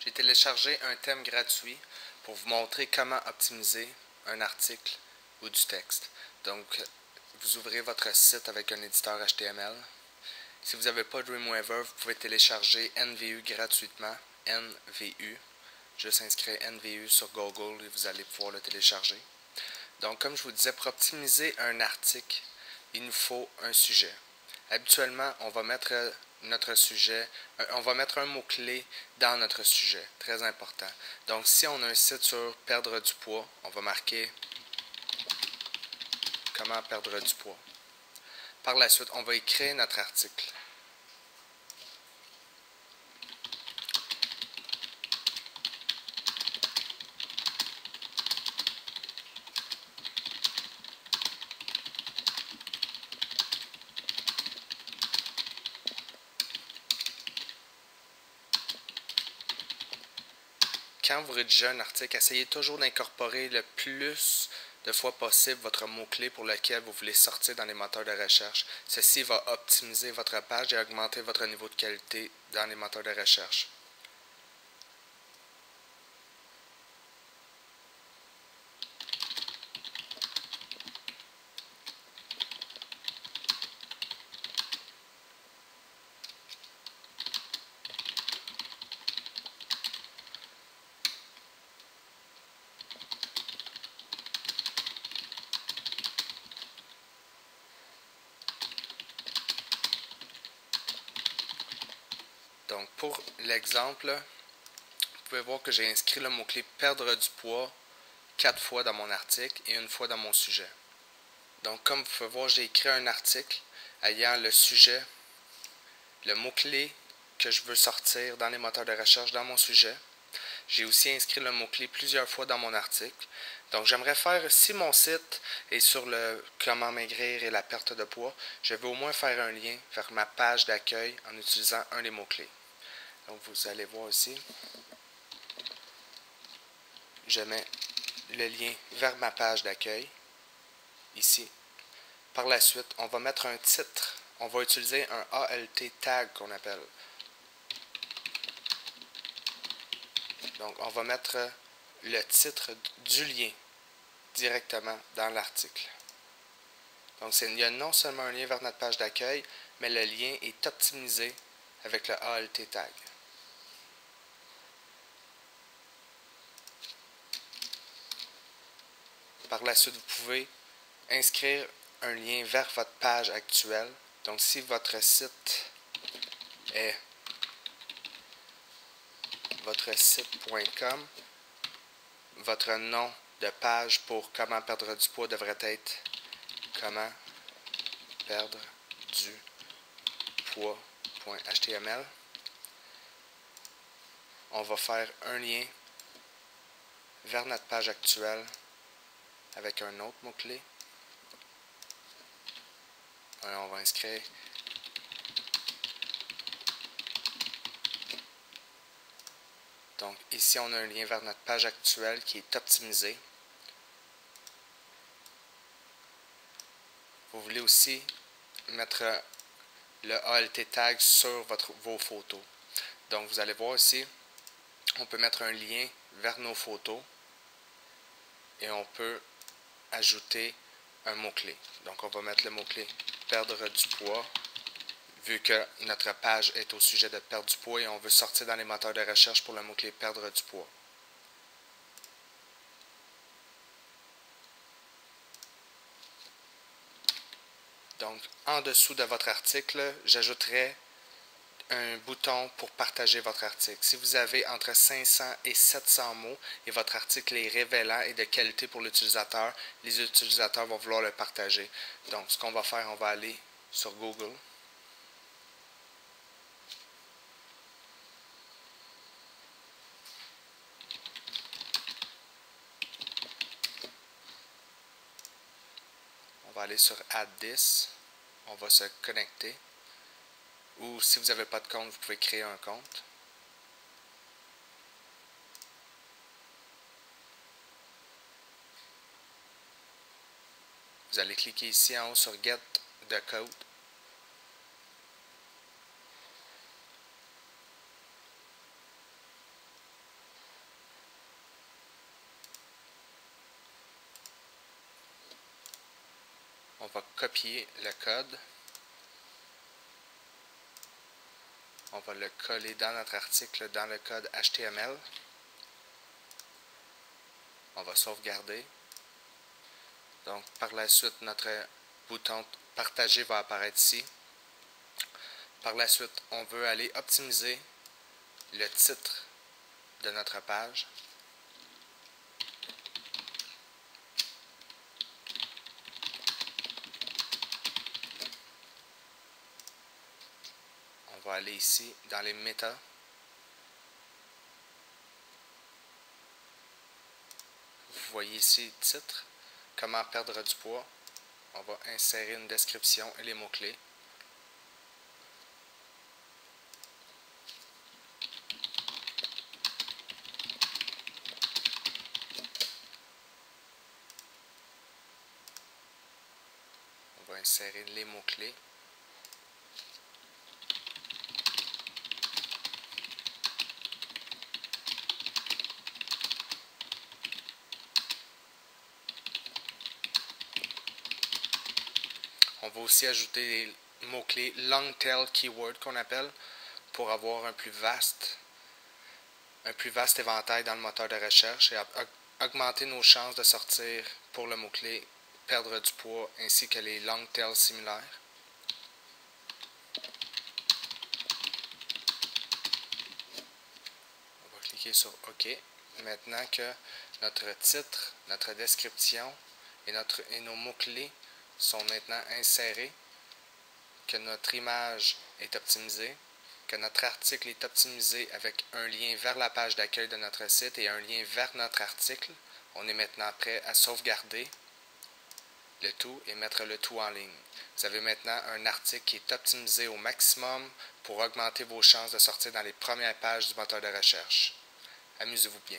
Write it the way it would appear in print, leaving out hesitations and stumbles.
J'ai téléchargé un thème gratuit pour vous montrer comment optimiser un article ou du texte. Donc, vous ouvrez votre site avec un éditeur HTML. Si vous n'avez pas Dreamweaver, vous pouvez télécharger NVU gratuitement. NVU. Juste inscrire NVU sur Google et vous allez pouvoir le télécharger. Donc, comme je vous disais, pour optimiser un article, il nous faut un sujet. Habituellement, on va mettre notre sujet, on va mettre un mot-clé dans notre sujet, très important. Donc, si on a un site sur perdre du poids, on va marquer comment perdre du poids. Par la suite, on va écrire notre article. Quand vous rédigez un article, essayez toujours d'incorporer le plus de fois possible votre mot-clé pour lequel vous voulez sortir dans les moteurs de recherche. Ceci va optimiser votre page et augmenter votre niveau de qualité dans les moteurs de recherche. Donc, pour l'exemple, vous pouvez voir que j'ai inscrit le mot-clé « perdre du poids » 4 fois dans mon article et 1 fois dans mon sujet. Donc, comme vous pouvez voir, j'ai écrit un article ayant le sujet, le mot-clé que je veux sortir dans les moteurs de recherche dans mon sujet. J'ai aussi inscrit le mot-clé plusieurs fois dans mon article. Donc, j'aimerais faire, si mon site est sur le comment maigrir et la perte de poids, je vais au moins faire un lien vers ma page d'accueil en utilisant un des mots-clés. Donc, vous allez voir ici, je mets le lien vers ma page d'accueil, ici. Par la suite, on va mettre un titre. On va utiliser un ALT tag qu'on appelle. Donc, on va mettre le titre du lien directement dans l'article. Donc, il y a non seulement un lien vers notre page d'accueil, mais le lien est optimisé avec le ALT tag. Par la suite, vous pouvez inscrire un lien vers votre page actuelle. Donc, si votre site est votre site.com, votre nom de page pour comment perdre du poids devrait être comment perdre du poids.html. On va faire un lien vers notre page actuelle avec un autre mot-clé. On va inscrire donc ici on a un lien vers notre page actuelle qui est optimisé. Vous voulez aussi mettre le ALT tag sur vos photos. Donc vous allez voir ici, on peut mettre un lien vers nos photos et on peut ajouter un mot-clé. Donc on va mettre le mot-clé perdre du poids, vu que notre page est au sujet de perdre du poids et on veut sortir dans les moteurs de recherche pour le mot-clé perdre du poids. Donc, en dessous de votre article, j'ajouterai un bouton pour partager votre article. Si vous avez entre 500 et 700 mots et votre article est révélant et de qualité pour l'utilisateur, les utilisateurs vont vouloir le partager. Donc, ce qu'on va faire, on va aller sur Google. On va aller sur Add This. On va se connecter. Ou si vous n'avez pas de compte, vous pouvez créer un compte. Vous allez cliquer ici en haut sur Get the Code. va copier le code. On va le coller dans notre article, dans le code HTML. On va sauvegarder. Donc, par la suite, notre bouton partager va apparaître ici. Par la suite, on veut aller optimiser le titre de notre page. On va aller ici dans les méta. Vous voyez ici titre, comment perdre du poids. On va insérer une description et les mots-clés. On va insérer les mots-clés. On va aussi ajouter les mots-clés long tail keyword qu'on appelle pour avoir un plus vaste éventail dans le moteur de recherche et augmenter nos chances de sortir pour le mot-clé perdre du poids ainsi que les long tails similaires. On va cliquer sur OK. Maintenant que notre titre, notre description et nos mots-clés sont maintenant insérés, que notre image est optimisée, que notre article est optimisé avec un lien vers la page d'accueil de notre site et un lien vers notre article, on est maintenant prêt à sauvegarder le tout et mettre le tout en ligne. Vous avez maintenant un article qui est optimisé au maximum pour augmenter vos chances de sortir dans les premières pages du moteur de recherche. Amusez-vous bien.